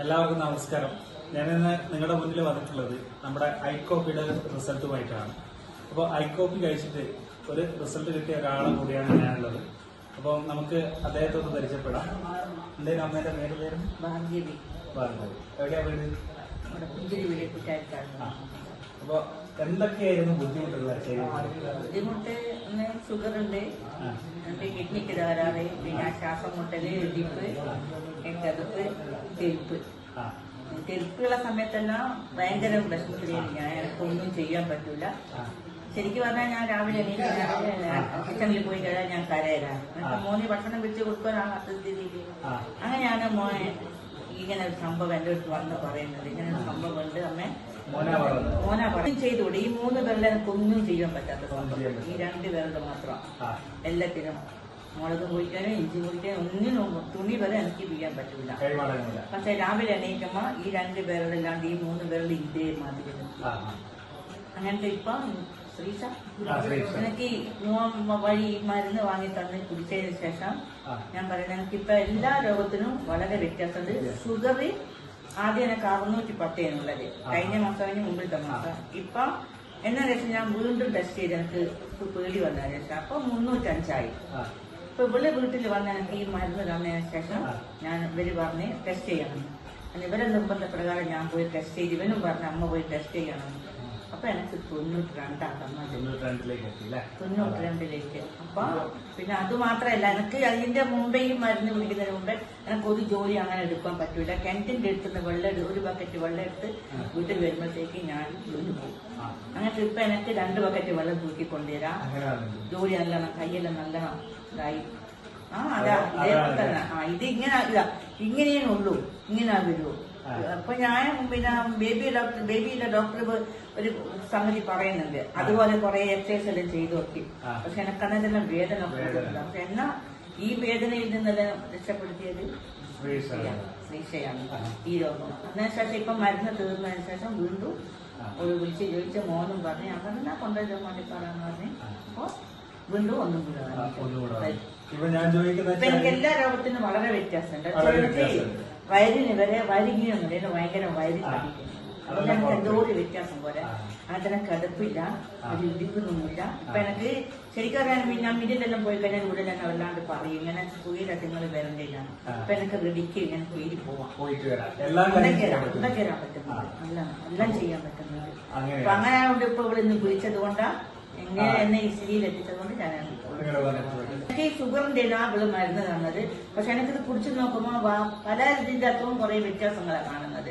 എല്ലാവർക്കും നമസ്കാരം. ഞാനിന്ന് നിങ്ങളുടെ മുന്നിൽ വന്നിട്ടുള്ളത് നമ്മുടെ ഐകോപ്പിയുടെ റിസൾട്ടുമായിട്ടാണ്. അപ്പോൾ ഐകോപ്പി കഴിച്ചിട്ട് ഒരു റിസൾട്ട് കിട്ടിയ ഒരാളെ കൂടിയാണ് ഞാനുള്ളത്. അപ്പോൾ നമുക്ക് അദ്ദേഹത്തെ ഒന്ന് പരിചയപ്പെടാം. എന്തായാലും അമ്മേന്റെ പേര് ഭാഗ്യവി. എവിടെയാ വീട്? കുറ്റായിട്ടാണ്. അപ്പോൾ എന്തൊക്കെയായിരുന്നു ബുദ്ധിമുട്ടുള്ളത്? ബുദ്ധിമുട്ട് ഷുഗർ ഉണ്ട്, കിഡ്നിക്ക് തകരാറ്, പിന്നെ ശ്വാസം മുട്ടല്, ഇടിപ്പ്, കതുപ്പ്, തെരുപ്പുള്ള സമയത്തെല്ലാം ഭയങ്കര വിഷമത്തിലേക്ക് ഞാൻ എനിക്കൊന്നും ചെയ്യാൻ പറ്റൂല. ശരിക്കും പറഞ്ഞാൽ ഞാൻ രാവിലെ കിച്ചണിൽ പോയി കഴിഞ്ഞാൽ ഞാൻ കരയലാണ്. മോനെ ഭക്ഷണം വെച്ച് കൊടുക്കാനാണ് അസ്ഥിതിക്ക്. അങ്ങനെയാണ് മോനെ ഇങ്ങനെ ഒരു സംഭവം എന്റെ അടുത്ത് വന്ന് പറയുന്നത്. ഇങ്ങനെ ഒരു സംഭവം ഉണ്ട് അമ്മ, മോനാ പറയും ചെയ്തുകൂടെ. ഈ 3 പേരിൽ എനിക്കൊന്നും ചെയ്യാൻ പറ്റാത്ത സംഭവം ഈ 2 പേരുടെ മാത്രം. എല്ലാത്തിനും മുളക് കുഴിക്കാനും ഇഞ്ചി കുഴിക്കാനും ഒന്നിനും തുണി വരെ എനിക്ക് ചെയ്യാൻ പറ്റൂല. പക്ഷെ രാവിലെ എണീക്കുമ്പോ ഈ 2 പേരുടെല്ലാണ്ട് ഈ 3 പേരുടെ ഇതേ മാതിരി അങ്ങനത്തെ. ഇപ്പൊ ശ്രീഷ എനിക്ക് വഴി മരുന്ന് വാങ്ങി തന്ന് കുടിച്ചതിന് ശേഷം ഞാൻ പറയുന്നത് എനിക്കിപ്പൊ എല്ലാ രോഗത്തിനും വളരെ വ്യത്യാസമുണ്ട്. ഷുഗർ ആദ്യം എനിക്ക് 610 എന്നുള്ളത് കഴിഞ്ഞ മാസം മുമ്പിലത്തെ മാസം. ഇപ്പൊ എന്ന ശേഷം ഞാൻ വീണ്ടും ടെസ്റ്റ് ചെയ്ത് എനിക്ക് പേടി വന്നതിന് ശേഷം അപ്പൊ 305 ഇപ്പൊ ഇവിടെ വീട്ടിൽ വന്ന എനിക്ക് ഈ മരുന്ന് തന്നതിന് ശേഷം ഞാൻ ഇവര് പറഞ്ഞ് ടെസ്റ്റ് ചെയ്യണം. ഇവരെ നിർബന്ധപ്രകാരം ഞാൻ പോയി ടെസ്റ്റ് ചെയ്ത് ഇവനും പറഞ്ഞ അമ്മ പോയി ടെസ്റ്റ് ചെയ്യണം. അപ്പൊ എനിക്ക് 92 അപ്പൊ പിന്നെ അത് മാത്രല്ല എനിക്ക് അതിന്റെ മുമ്പേ ഈ മരുന്ന് കുടിക്കുന്നതിന് മുമ്പേ എനിക്ക് ഒരു ജോലി അങ്ങനെ എടുക്കാൻ പറ്റൂല. കിണറ്റിന്റെ അടുത്തുനിന്ന് വെള്ളം ഒരു ബക്കറ്റ് വെള്ളം എടുത്ത് വീട്ടിൽ വരുമ്പോഴത്തേക്ക് ഞാൻ വീണ്ടും പോകും. അങ്ങനത്തെ ഇപ്പൊ എനിക്ക് 2 ബക്കറ്റ് വെള്ളം തൂക്കിക്കൊണ്ടുവരാം. ജോലി നല്ലണം, കയ്യെല്ലാം നല്ലണം ഇതായി. അതാ ഇതേപോലെ തന്നെ. ഇത് ഇങ്ങനെയേ ഉള്ളൂ, ഇങ്ങനെ വരുള്ളൂ. അപ്പൊ ഞാൻ പിന്നെ ബേബിയിലെ ഡോക്ടർ ഒരു സംഗതി പറയുന്നുണ്ട്. അതുപോലെ കുറെ എക്സസൈസ് എല്ലാം ചെയ്തു നോക്കി. പക്ഷെ എനിക്കതെല്ലാം വേദന കൂടുതലുണ്ട്. പക്ഷെ എന്നാ ഈ വേദനയിൽ നിന്നെല്ലാം രക്ഷപ്പെടുത്തിയത് ശ്രീഷയാണ്. ഈ രോഗം അതിനുശേഷം ഇപ്പൊ മരുന്ന് തീർന്നതിന് ശേഷം വീണ്ടും ഒരു വിളിച്ച് ചോദിച്ച മോനും പറഞ്ഞു ഞാൻ പറഞ്ഞാ കൊണ്ടുവരാൻ വേണ്ടി പറയാന്ന് പറഞ്ഞു. അപ്പൊ വീണ്ടും ഒന്നും കൂടെ എനിക്ക് എല്ലാ രോഗത്തിനും വളരെ വ്യത്യാസമുണ്ട്. വയറിന് വരെ വരികയൊന്നുമില്ല, ഭയങ്കര വയറിൽ അപ്പൊ എനിക്ക് എന്തോ ഒരു വ്യത്യാസം പോലെ. അങ്ങനെ കിടപ്പില്ല, ഒരു ഇടിക്കുന്നൊന്നുമില്ല. ഇപ്പൊ എനിക്ക് ശരിക്കും അറിയാൻ ഞാൻ മിഡിലെല്ലാം പോയി കഴിഞ്ഞാൽ ഇവിടെ തന്നെ വല്ലാണ്ട് പറയും ഇങ്ങനെ കുയിലൊക്കെ നിങ്ങൾ വരണ്ടേലാണ്. ഇപ്പൊ എനിക്ക് റെഡിക്ക് ഇങ്ങനെ കുയിൽ പോവാം, എല്ലാം പറ്റുന്നത്, എല്ലാം ചെയ്യാൻ പറ്റുന്നത്. അപ്പൊ അങ്ങനെ ആയതുകൊണ്ട് ഇപ്പൊ ഇവിടെ നിന്ന് വിളിച്ചത് കൊണ്ടാ എന്നെ ഈ സ്ഥിതിയിൽ എത്തിച്ചത് കൊണ്ട് ഞാൻ എനിക്ക് ഈ ഷുഗറിന്റെ എല്ലാവള് മരുന്ന് തന്നത്. പക്ഷെ എനിക്കിത് കുടിച്ചു നോക്കുമ്പോ പല ഇതിന്റെ അത്രയും കുറെ വ്യത്യാസങ്ങളാണ് കാണുന്നത്.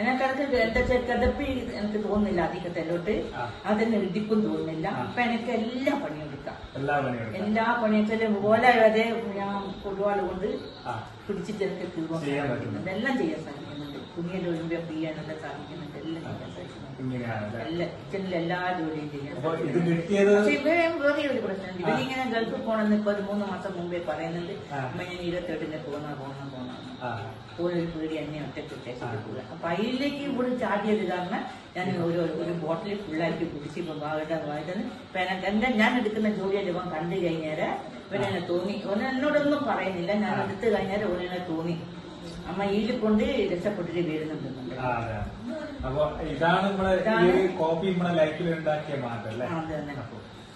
എനിക്കടുത്ത് എന്താ കിടപ്പി എനിക്ക് തോന്നുന്നില്ല അധികത്തിലോട്ട്, അതിന് ഇടിപ്പും തോന്നുന്നില്ല. അപ്പൊ എനിക്ക് എല്ലാ പണിയും എടുക്കാം, എല്ലാ പണിയും പോലെ വരെ ഞാൻ കൊടുവാള് കൊണ്ട് പിടിച്ചിട്ട് എനിക്ക് തീർന്നു സാധിക്കുന്നുണ്ട്, എല്ലാം ചെയ്യാൻ സാധിക്കുന്നുണ്ട്. തുണിയെല്ലാം ഒഴിമ്പോ ചെയ്യാനുള്ള സാധിക്കുന്നുണ്ട്, എല്ലാം ചെയ്യാൻ സാധിക്കുന്നുണ്ട്. കിച്ചണിൽ എല്ലാ ജോലിയും ചെയ്യാൻ. പക്ഷെ ഇവരെ വേറെ ഒരു പ്രശ്നമുണ്ട്. ഇവരിങ്ങനെ ഗൾഫിൽ പോകണമെന്ന് ഇപ്പൊ 3 മാസം മുമ്പേ പറയുന്നുണ്ട്. അമ്മ ഞാൻ 28-ന് പോന്ന ഒരു പേടി എന്നെ ഒറ്റയ്ക്ക് പോവുക. അപ്പൊ അതിലേക്ക് ഇവിടെ ചാടിയത് കാരണം ഞാൻ ഒരു ബോട്ടിൽ ഫുള്ളായിട്ട് കുടിച്ച് ഇപ്പൊ വായിട്ടത്. ഇപ്പൊ ഞാൻ എടുക്കുന്ന ജോലിയല്ല ഇവൻ കണ്ടു കഴിഞ്ഞാല് ഇവനെന്നെ തോന്നി. എന്നോടൊന്നും പറയുന്നില്ല, ഞാൻ എടുത്തു കഴിഞ്ഞാല് ഇവനെന്നെ തോന്നി അമ്മ ഇതിൽ കൊണ്ട് രക്ഷപ്പെട്ടിട്ട് വരുന്നുണ്ട്. അപ്പൊ ഇതാണ് നമ്മുടെ കോപ്പി നമ്മുടെ ലൈഫിൽ ഉണ്ടാക്കിയ മാറ്റം അല്ലേ?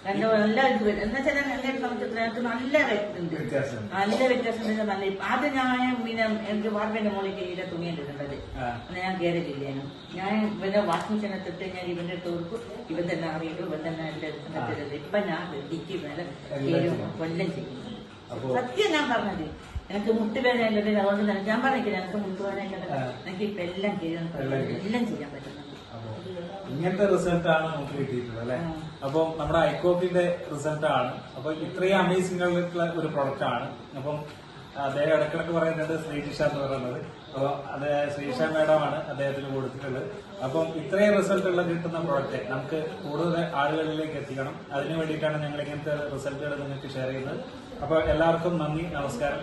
നല്ല ഇത് വരും എന്ന് വെച്ചാൽ എന്റെ സംബന്ധിച്ചിടത്തോളം എനിക്ക് നല്ല വ്യത്യാസം, നല്ല വ്യത്യാസം. നല്ല ആദ്യം ഞാൻ പിന്നെ എനിക്ക് വാർപ്പിന്റെ മുകളിൽ കീഴിലെ തുണിയാണ് ഇടേണ്ടത്. ഞാൻ കയറിയില്ലേനും ഞാൻ ഇവന്റെ വാഷിംഗ് മെഷീനത്തിട്ട് ഞാൻ ഇവന്റെ അടുത്ത് കൊടുക്കും. ഇവൻ തന്നെ അറിയിട്ടു, ഇവൻ തന്നെ എന്റെ അടുത്ത്. ഇപ്പൊ ഞാൻ വെട്ടിക്ക് മേലെ കൊല്ലം ചെയ്യുന്നു. സത്യം ഞാൻ പറഞ്ഞത് എനിക്ക് മുട്ടുവേദന ഉള്ളത്. അതുകൊണ്ട് ഞാൻ പറഞ്ഞില്ല എനിക്ക് മുട്ടുവേദന ഉള്ളത്. എനിക്ക് ഇപ്പൊ എല്ലാം ചെയ്യാൻ പറ്റുന്നുണ്ട്. ഇങ്ങനത്തെ റിസൾട്ടാണ് നമുക്ക് കിട്ടിയിട്ടുള്ളത് അല്ലെ? അപ്പൊ നമ്മുടെ ഐകോപ്പിന്റെ റിസൾട്ടാണ്. അപ്പൊ ഇത്രയും അമേസിംഗ് ആയിട്ടുള്ള ഒരു പ്രൊഡക്റ്റ് ആണ്. അപ്പം അദ്ദേഹം ഇടക്കിടക്ക് പറയുന്നത് ശ്രീജിഷ എന്ന് പറയുന്നത്. അപ്പൊ അത് ശ്രീഷ മാഡമാണ് അദ്ദേഹത്തിന് കൊടുത്തിട്ടുള്ളത്. അപ്പം ഇത്രയും റിസൾട്ടുള്ള കിട്ടുന്ന പ്രൊഡക്റ്റ് നമുക്ക് കൂടുതൽ ആളുകളിലേക്ക് എത്തിക്കണം. അതിനു വേണ്ടിയിട്ടാണ് ഞങ്ങൾ ഇങ്ങനത്തെ റിസൾട്ടുകൾ നിങ്ങൾക്ക് ഷെയർ ചെയ്യുന്നത്. അപ്പൊ എല്ലാവർക്കും നന്ദി, നമസ്കാരം.